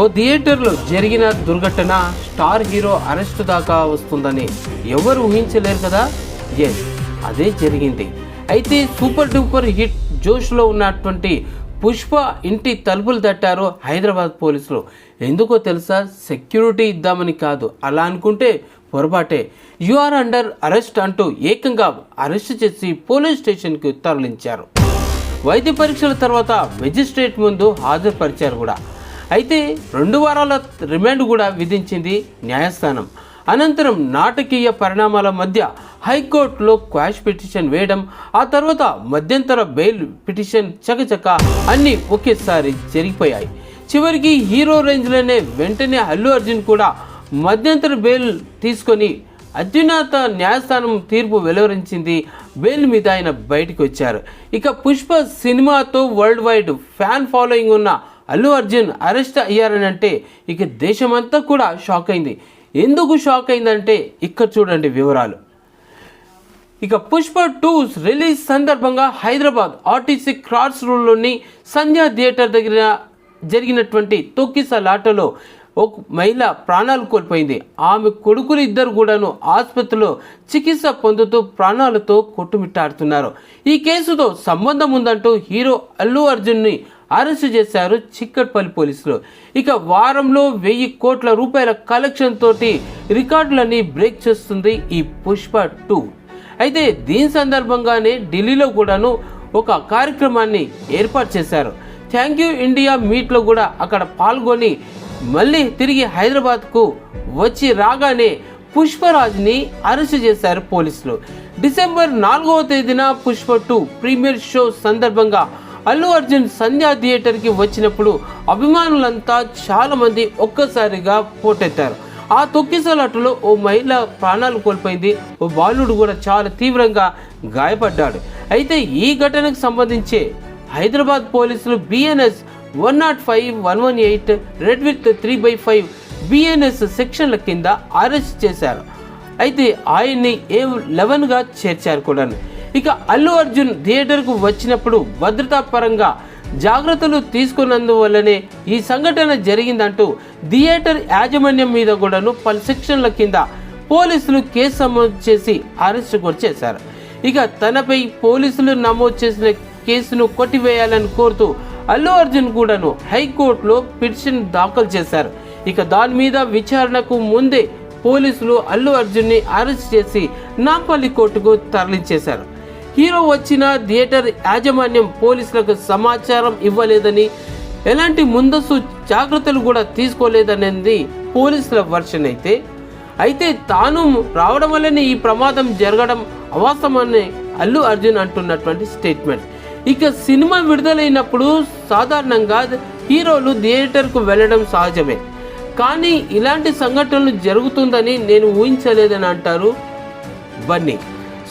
ఓ థియేటర్లో జరిగిన దుర్ఘటన స్టార్ హీరో అరెస్టు దాకా వస్తుందని ఎవరు ఊహించలేరు కదా. ఎస్, అదే జరిగింది. అయితే సూపర్ డూపర్ హిట్ జోష్లో ఉన్నటువంటి పుష్ప ఇంటి తలుపులు తట్టారు హైదరాబాద్ పోలీసులు. ఎందుకో తెలుసా? సెక్యూరిటీ ఇద్దామని కాదు, అలా అనుకుంటే పొరపాటే. యు ఆర్ అండర్ అరెస్ట్ అంటూ ఏకంగా అరెస్ట్ చేసి పోలీస్ స్టేషన్కి తరలించారు. వైద్య పరీక్షల తర్వాత మెజిస్ట్రేట్ ముందు హాజరుపరిచారు కూడా. అయితే 2 వారాల రిమాండ్ కూడా విధించింది న్యాయస్థానం. అనంతరం నాటకీయ పరిణామాల మధ్య హైకోర్టులో క్వాష్ పిటిషన్ వేయడం, ఆ తర్వాత మధ్యంతర బెయిల్ పిటిషన్ చకచక అన్నీ ఒకేసారి జరిగిపోయాయి. చివరికి హీరో రేంజ్లోనే వెంటనే అల్లు అర్జున్ కూడా మధ్యంతర బెయిల్ తీసుకొని అత్యున్నత న్యాయస్థానం తీర్పు వెలువరించింది. బెయిల్ మీద ఆయన బయటకు వచ్చారు. ఇక పుష్ప సినిమాతో వరల్డ్ వైడ్ ఫ్యాన్ ఫాలోయింగ్ ఉన్న అల్లు అర్జున్ అరెస్ట్ అయ్యారని అంటే ఇక దేశమంతా కూడా షాక్ అయింది. ఎందుకు షాక్ అయిందంటే ఇక్కడ చూడండి వివరాలు. ఇక పుష్ప 2 రిలీజ్ సందర్భంగా హైదరాబాద్ ఆర్టీసీ క్రాస్ రోడ్లోని సంధ్యా థియేటర్ దగ్గర జరిగినటువంటి తొక్కిసలాటలో ఒక మహిళ ప్రాణాలు కోల్పోయింది. ఆమె కొడుకులు 2 కూడాను ఆసుపత్రిలో చికిత్స పొందుతూ ప్రాణాలతో కొట్టుమిట్టాడుతున్నారు. ఈ కేసుతో సంబంధం ఉందంటూ హీరో అల్లు అర్జున్ని అరెస్టు చేశారు చిక్కట్పల్లి పోలీసులు. ఇక వారంలో 1000 కోట్ల రూపాయల కలెక్షన్ తోటి రికార్డులన్నీ బ్రేక్ చేస్తుంది ఈ పుష్ప 2. అయితే దీని సందర్భంగానే ఢిల్లీలో కూడాను ఒక కార్యక్రమాన్ని ఏర్పాటు చేశారు. థ్యాంక్ యూ ఇండియా మీట్లో కూడా అక్కడ పాల్గొని మళ్ళీ తిరిగి హైదరాబాద్కు వచ్చి రాగానే పుష్పరాజ్ని అరెస్ట్ చేశారు పోలీసులు. డిసెంబర్ 4వ తేదీన పుష్ప 2 ప్రీమియర్ షో సందర్భంగా అల్లు అర్జున్ సంధ్యా థియేటర్కి వచ్చినప్పుడు అభిమానులంతా చాలామంది ఒక్కసారిగా పోటెత్తారు. ఆ తొక్కిసలాటలో ఓ మహిళ ప్రాణాలు కోల్పోయింది. ఓ బాలుడు కూడా చాలా తీవ్రంగా గాయపడ్డాడు. అయితే ఈ ఘటనకు సంబంధించి హైదరాబాద్ పోలీసులు BNS 105, 118, రెడ్ విత్ 3/5 BNS సెక్షన్ల కింద అరెస్ట్ చేశారు. అయితే ఆయన్ని A11గా చేర్చారు కూడా. ఇక అల్లు అర్జున్ థియేటర్కు వచ్చినప్పుడు భద్రతా పరంగా జాగ్రత్తలు తీసుకున్నందువల్లనే ఈ సంఘటన జరిగిందంటూ థియేటర్ యాజమాన్యం మీద కూడాను పలు సెక్షన్ల కింద పోలీసులు కేసు నమోదు చేసి అరెస్ట్ కూడా చేశారు. ఇక తనపై పోలీసులు నమోదు చేసిన కేసును కొట్టివేయాలని కోరుతూ అల్లు అర్జున్ కూడాను హైకోర్టులో పిటిషన్ దాఖలు చేశారు. ఇక దాని మీద విచారణకు ముందే పోలీసులు అల్లు అర్జున్ని అరెస్ట్ చేసి నాంపల్లి కోర్టుకు తరలించేశారు. హీరో వచ్చిన థియేటర్ యాజమాన్యం పోలీసులకు సమాచారం ఇవ్వలేదని, ఎలాంటి ముందస్తు జాగ్రత్తలు కూడా తీసుకోలేదనేది పోలీసుల వర్షన్ అయితే తాను రావడం వల్లనే ఈ ప్రమాదం జరగడం అవాస్తవమని అల్లు అర్జున్ అంటున్నటువంటి స్టేట్మెంట్. ఇక సినిమా విడుదలైనప్పుడు సాధారణంగా హీరోలు థియేటర్కు వెళ్ళడం సహజమే, కానీ ఇలాంటి సంఘటనలు జరుగుతుందని నేను ఊహించలేదని అంటారు బన్నీ.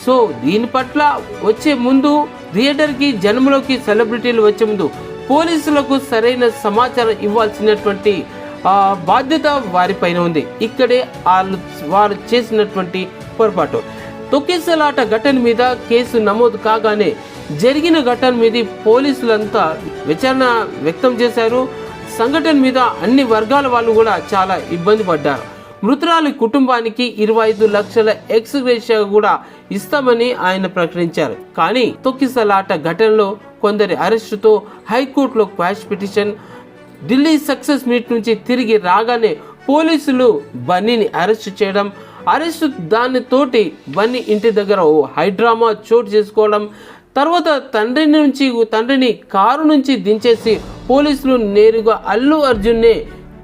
సో దీని పట్ల వచ్చే ముందు థియేటర్కి జనంలోకి సెలబ్రిటీలు వచ్చే ముందు పోలీసులకు సరైన సమాచారం ఇవ్వాల్సినటువంటి బాధ్యత వారిపైన ఉంది. ఇక్కడే వారు చేసినటువంటి పొరపాటు. తొక్కిసలాట ఘటన మీద కేసు నమోదు కాగానే జరిగిన ఘటన మీద పోలీసులంతా విచారణ వ్యక్తం చేశారు. సంఘటన మీద అన్ని వర్గాల వాళ్ళు కూడా చాలా ఇబ్బంది పడ్డారు. మృతురాలి కుటుంబానికి 25 లక్షల ఎక్స్గ్రేషియా కూడా ఇస్తామని ఆయన ప్రకటించారు. కానీ తొక్కిసలాట ఘటనలో కొందరి అరెస్టుతో హైకోర్టులో quash petition. Delhi success meet నుంచి తిరిగి రాగానే పోలీసులు బన్నీని అరెస్టు చేయడం, అరెస్టు దానితోటి బన్నీ ఇంటి దగ్గర ఓ హైడ్రామా చోటు చేసుకోవడం, తర్వాత తండ్రిని కారు నుంచి దించేసి పోలీసులు నేరుగా అల్లు అర్జున్నే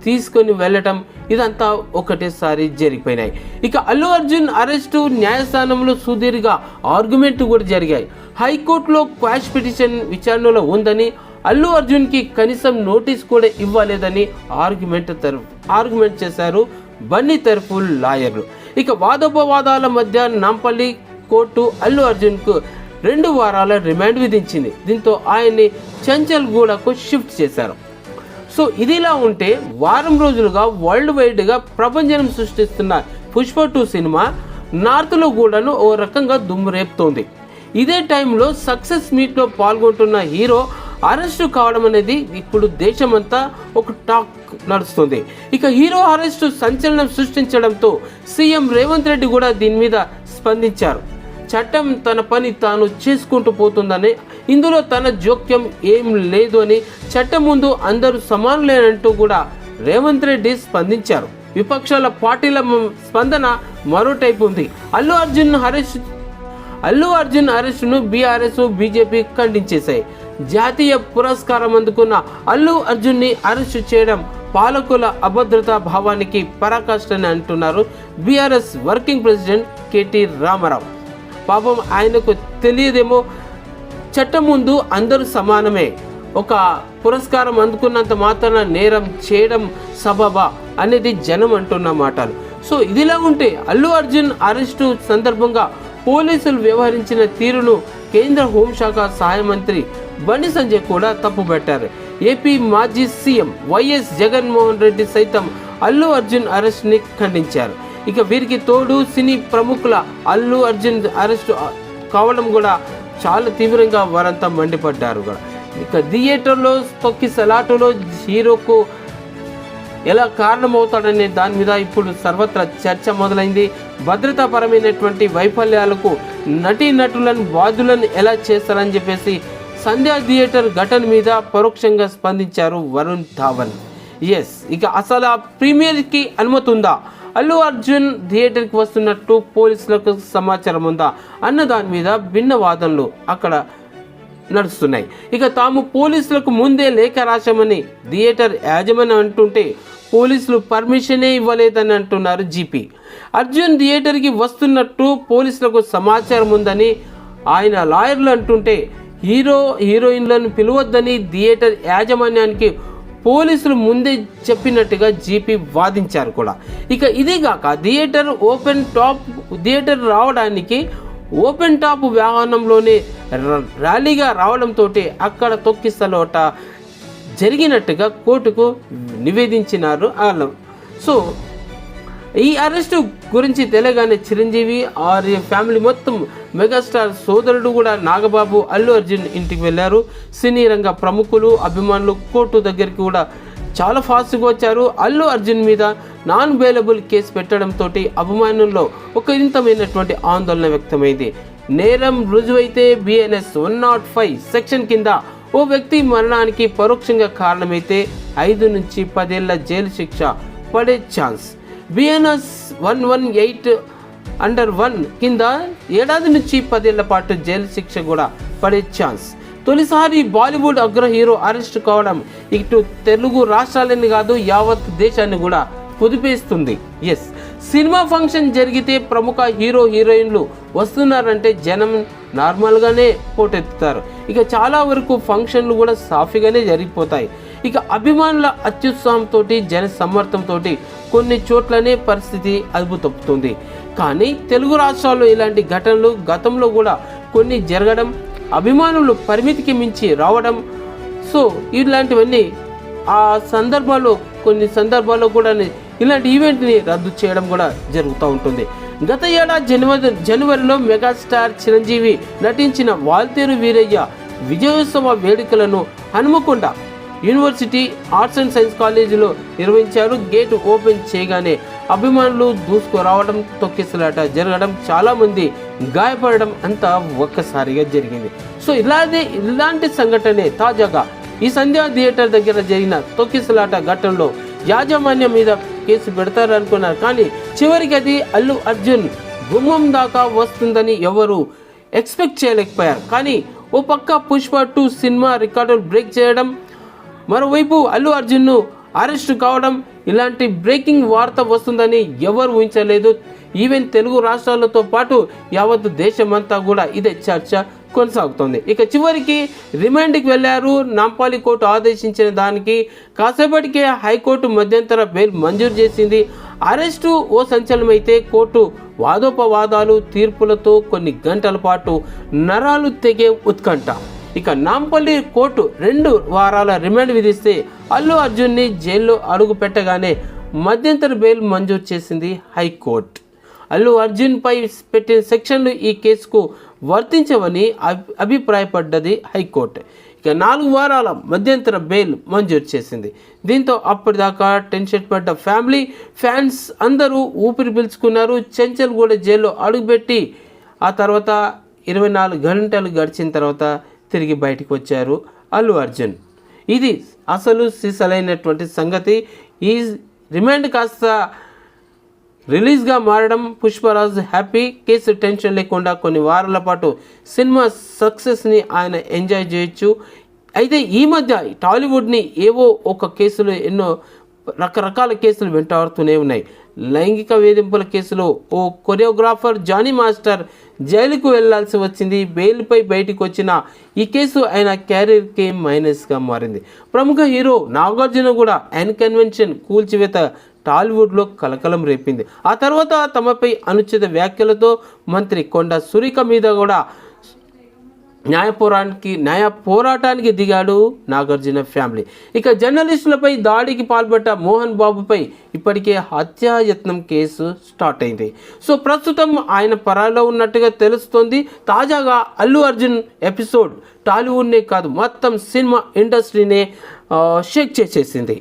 తీసుకొని వెళ్ళటం, ఇదంతా ఒకటేసారి జరిగిపోయినాయి. ఇక అల్లు అర్జున్ అరెస్టు న్యాయస్థానంలో సుదీర్ఘ ఆర్గ్యుమెంట్ కూడా జరిగాయి. హైకోర్టులో క్వాష్ పిటిషన్ విచారణలో ఉందని, అల్లు అర్జున్కి కనీసం నోటీస్ కూడా ఇవ్వలేదని ఆర్గ్యుమెంట్ చేశారు బన్నీ తరఫు లాయర్లు. ఇక వాదోపవాదాల మధ్య నాంపల్లి కోర్టు అల్లు అర్జున్కు 2 వారాల రిమాండ్ విధించింది. దీంతో ఆయన్ని చంచల్గూడకు షిఫ్ట్ చేశారు. సో ఇదిలా ఉంటే వారం రోజులుగా వరల్డ్ వైడ్గా ప్రపంచం సృష్టిస్తున్న పుష్ప 2 సినిమా నార్త్లో కూడాను ఓ రకంగా దుమ్ము రేపుతోంది. ఇదే టైంలో సక్సెస్ మీట్లో పాల్గొంటున్న హీరో అరెస్టు కావడం అనేది ఇప్పుడు దేశమంతా ఒక టాక్ నడుస్తుంది. ఇక హీరో అరెస్టు సంచలనం సృష్టించడంతో సీఎం రేవంత్ రెడ్డి కూడా దీని మీద స్పందించారు. చట్టం తన పని తాను చేసుకుంటూ పోతుందని, ఇందులో తన జోక్యం ఏం లేదు అని, చట్టం ముందు అందరూ సమానులేనంటూ కూడా రేవంత్ రెడ్డి స్పందించారు. విపక్షాల పార్టీల స్పందన మరో టైపు ఉంది. అల్లు అర్జున్ అరెస్టును బీఆర్ఎస్ బీజేపీ ఖండించేశాయి. జాతీయ పురస్కారం అందుకున్న అల్లు అర్జున్ని అరెస్టు చేయడం పాలకుల అభద్రతా భావానికి పరాకాష్ఠని అంటున్నారు బీఆర్ఎస్ వర్కింగ్ ప్రెసిడెంట్ కేటీ రామారావు. పాపం ఆయనకు తెలియదేమో, చట్టం ముందు అందరూ సమానమే, ఒక పురస్కారం అందుకున్నంత మాత్రాన నేరం చేయడం సబబా అనేది జనం అంటున్న మాటలు. సో ఇదిలా ఉంటే అల్లు అర్జున్ అరెస్టు సందర్భంగా పోలీసులు వ్యవహరించిన తీరును కేంద్ర హోంశాఖ సహాయ మంత్రి బండి సంజయ్ కూడా తప్పుబట్టారు. ఏపీ మాజీ సీఎం వైఎస్ జగన్మోహన్ రెడ్డి సైతం అల్లు అర్జున్ అరెస్ట్ని ఖండించారు. ఇక వీరికి తోడు సినీ ప్రముఖుల అల్లు అర్జున్ అరెస్టు కావడం కూడా చాలా తీవ్రంగా వారంతా మండిపడ్డారు కూడా. ఇక థియేటర్లో తొక్కిసలాటలో హీరోకు ఎలా కారణమవుతాడనే దాని మీద ఇప్పుడు సర్వత్రా చర్చ మొదలైంది. భద్రతాపరమైనటువంటి వైఫల్యాలకు నటీనటులను బాధ్యులను ఎలా చేస్తారని చెప్పేసి సంధ్యా థియేటర్ ఘటన మీద పరోక్షంగా స్పందించారు వరుణ్ ధావన్. ఇక అసలు ఆ ప్రీమియర్కి అనుమతి ఉందా, అల్లు అర్జున్ థియేటర్కి వస్తున్నట్టు పోలీసులకు సమాచారం ఉందా అన్న దాని మీద భిన్న వాదనలు అక్కడ నడుస్తున్నాయి. ఇక తాము పోలీసులకు ముందే లేఖ రాశామని థియేటర్ యాజమాన్యం అంటుంటే పోలీసులు పర్మిషనే ఇవ్వలేదని అంటున్నారు జీపీ. అర్జున్ థియేటర్కి వస్తున్నట్టు పోలీసులకు సమాచారం ఉందని ఆయన లాయర్లు అంటుంటే హీరోయిన్లను పిలవద్దని థియేటర్ యాజమాన్యానికి పోలీసులు ముందే చెప్పినట్టుగా జీపీ వాదించారు కూడా. ఇక ఇదేగాక థియేటర్ రావడానికి ఓపెన్ టాప్ వాహనంలోనే ర్యాలీగా రావడంతో అక్కడ తొక్కిసలాట జరిగినట్టుగా కోర్టుకు నివేదించినారు వాళ్ళు. సో ఈ అరెస్టు గురించి తెలియగానే చిరంజీవి ఆర్య ఫ్యామిలీ మొత్తం మెగాస్టార్ సోదరుడు కూడా నాగబాబు అల్లు అర్జున్ ఇంటికి వెళ్ళారు. సినీ రంగ ప్రముఖులు అభిమానులు కోర్టు దగ్గరికి కూడా చాలా ఫాస్ట్గా వచ్చారు. అల్లు అర్జున్ మీద నాన్ బెయిలబుల్ కేసు పెట్టడంతో అభిమానుల్లో ఒక వింతమైనటువంటి ఆందోళన వ్యక్తమైంది. నేరం రుజువైతే బిఎన్ఎస్ 105 సెక్షన్ కింద ఓ వ్యక్తి మరణానికి పరోక్షంగా కారణమైతే 5 నుంచి 10 ఏళ్ల జైలు శిక్ష పడే ఛాన్స్. బిఎన్ఎస్ 118(1) కింద 7 నుంచి 10 ఏళ్ల పాటు జైలు శిక్ష కూడా పడే ఛాన్స్. తొలిసారి బాలీవుడ్ అగ్ర హీరో అరెస్ట్ కావడం ఇటు తెలుగు రాష్ట్రాలని కాదు యావత్ దేశాన్ని కూడా కుదిపేస్తుంది. సినిమా ఫంక్షన్ జరిగితే ప్రముఖ హీరోయిన్లు వస్తున్నారంటే జనం నార్మల్గానే పోటెత్తుతారు. ఇక చాలా వరకు ఫంక్షన్లు కూడా సాఫీగానే జరిగిపోతాయి. ఇక అభిమానుల అత్యుత్సాహంతో జన సమర్థంతో కొన్ని చోట్లనే పరిస్థితి అదుపు తప్పుతుంది. కానీ తెలుగు రాష్ట్రాల్లో ఇలాంటి ఘటనలు గతంలో కూడా కొన్ని జరగడం, అభిమానులు పరిమితికి మించి రావడం, సో ఇలాంటివన్నీ ఆ సందర్భాల్లో కొన్ని సందర్భాల్లో కూడా ఇలాంటి ఈవెంట్ని రద్దు చేయడం కూడా జరుగుతూ ఉంటుంది. గత ఏడాది జనవరిలో మెగాస్టార్ చిరంజీవి నటించిన వాల్తేరు వీరయ్య విజయోత్సవ వేడుకలను Hanamkonda university arts and science కాలేజీలో నిర్వహించారు. గేటు ఓపెన్ చేయగానే అభిమానులు దూసుకురావడం, తొక్కిసలాట జరగడం, చాలామంది గాయపడడం అంతా ఒక్కసారిగా జరిగింది. సో ఇలాంటి సంఘటనే తాజాగా ఈ సంధ్యా థియేటర్ దగ్గర జరిగిన తొక్కిసలాట ఘటనలో యాజమాన్యం మీద కేసు పెడతారనుకున్నారు. కానీ చివరికి అది అల్లు అర్జున్ గుమ్మం దాకా వస్తుందని ఎవరు ఎక్స్పెక్ట్ చేయలేకపోయారు. కానీ ఓ పక్క పుష్ప 2 సినిమా రికార్డులు బ్రేక్ చేయడం, మరోవైపు అల్లు అర్జున్ను అరెస్టు కావడం, ఇలాంటి బ్రేకింగ్ వార్త వస్తుందని ఎవరు ఊహించలేదు. ఈవెన్ తెలుగు రాష్ట్రాలతో పాటు యావత్ దేశమంతా కూడా ఇదే చర్చ కొనసాగుతుంది. ఇక చివరికి రిమాండ్కి వెళ్ళారు. నాంపల్లి కోర్టు ఆదేశించిన దానికి కాసేపటికే హైకోర్టు మధ్యంతర బెయిల్ మంజూరు చేసింది. అరెస్టు ఓ సంచలనమైతే కోర్టు వాదోపవాదాలు, తీర్పులతో కొన్ని గంటల పాటు నరాలు తెగే ఉత్కంఠ. ఇక నాంపల్లి కోర్టు 2 వారాల రిమాండ్ విధిస్తే అల్లు అర్జున్ని జైల్లో అడుగు పెట్టగానే మధ్యంతర బెయిల్ మంజూరు చేసింది హైకోర్టు. అల్లు అర్జున్ పై పెట్టిన సెక్షన్లు ఈ కేసుకు వర్తించవని అభిప్రాయపడ్డది హైకోర్టు. ఇక 4 వారాల మధ్యంతర బెయిల్ మంజూరు చేసింది. దీంతో అప్పటిదాకా టెన్షన్ పడ్డ ఫ్యామిలీ ఫ్యాన్స్ అందరూ ఊపిరి పీల్చుకున్నారు. చెంచల్గూడ జైల్లో అడుగుపెట్టి ఆ తర్వాత 24 గంటలు గడిచిన తర్వాత తిరిగి బయటకు వచ్చారు అల్లు అర్జున్. ఇది అసలు సిసలైనటువంటి సంగతి. ఈ రిమాండ్ కాస్త రిలీజ్గా మారడం పుష్పరాజ్ హ్యాపీ. కేసు టెన్షన్ లేకుండా కొన్ని వారాల పాటు సినిమా సక్సెస్ని ఆయన ఎంజాయ్ చేయొచ్చు. అయితే ఈ మధ్య టాలీవుడ్ని ఏవో ఒక కేసులు ఎన్నో రకరకాల కేసులు వెంటాడుతూనే ఉన్నాయి. లైంగిక వేధింపుల కేసులో ఓ కొరియోగ్రాఫర్ జానీ మాస్టర్ జైలుకు వెళ్లాల్సి వచ్చింది. బెయిల్పై బయటికి వచ్చిన ఈ కేసు ఆయన క్యారియర్కి మైనస్గా మారింది. ప్రముఖ హీరో నాగార్జున కూడా కన్వెన్షన్ కూల్చివేత టాలీవుడ్లో కలకలం రేపింది. ఆ తర్వాత తమపై అనుచిత వ్యాఖ్యలతో మంత్రి కొండ సురేఖ మీద కూడా న్యాయ పోరాటానికి దిగాడు నాగార్జున ఫ్యామిలీ. ఇక జర్నలిస్టులపై దాడికి పాల్పడ్డ మోహన్ బాబుపై ఇప్పటికే హత్యాయత్నం కేసు స్టార్ట్ అయింది. సో ప్రస్తుతం ఆయన పరాలో ఉన్నట్టుగా తెలుస్తోంది. తాజాగా అల్లు అర్జున్ ఎపిసోడ్ టాలీవుడ్నే కాదు మొత్తం సినిమా ఇండస్ట్రీనే షేక్ చేసేసింది.